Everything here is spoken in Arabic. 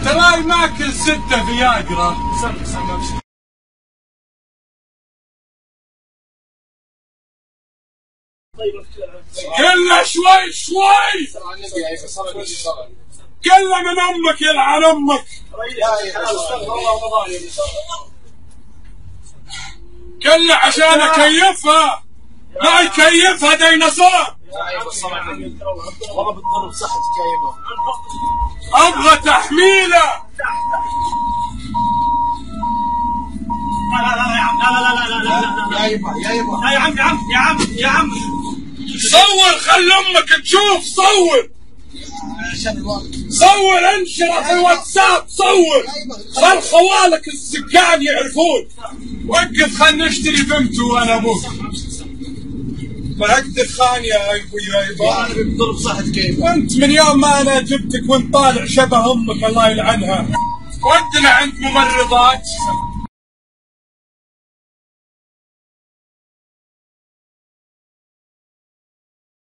تراي ماكل 6 فياجرا. كله شوي شوي. كله من امك يلعن امك. كله عشان اكيفها. لا يكيفها ديناصور. والله بتضر بصحة كيفه. ابغى تحميله. لا يا عم، لا يا يبا يا يبا. لا يا عم يا عم يا عم يا عم. صور خلي امك تشوف. صور صور انشره في الواتساب. صور خل خوالك السكان يعرفون. وقف خلنا نشتري بنته وانا ابوك. معك دخان يا ابوي يا يبا. انا بتضر بصحة كيفه. وانت من يوم ما انا جبتك وانت طالع شبه امك الله يلعنها. ودنا عند ممرضات.